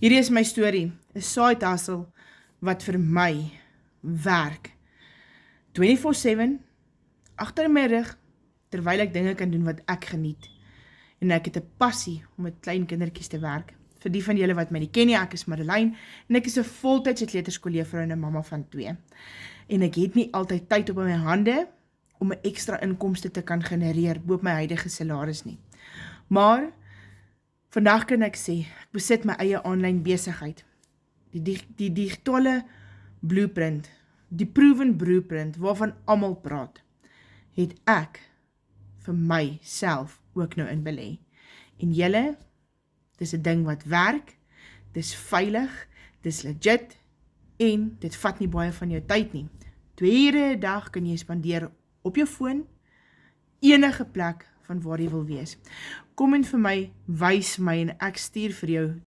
Hierdie is my storie, 'n side hustle wat vir my werk. 24/7, agter my rug, terwyl ek dinge kan doen wat ek geniet. En ek het 'n passie om met klein kindertjies te werk. Vir die van julle wat my nie ken nie, ek is Madeleine en ek is 'n voltydse kleuterskooljuffrou en 'n mamma van 2. En ek het nie altyd tyd op my hande om 'n ekstra inkomste te kan genereer bo my huidige salaris nie. Maar vandag kan ek sê, ek besit my eie aanlyn besigheid. Die digitale blueprint, die proven blueprint waarvan almal praat, het ek vir myself ook nou in belê. En julle, dis 'n ding wat werk, dis veilig, dis legit en dit vat nie baie van jou tyd nie. 2 ure 'n dag kan jy spandeer op jou foon, enige plek van waar jy wil wees. Kom en vir my, wys my en ek stuur vir jou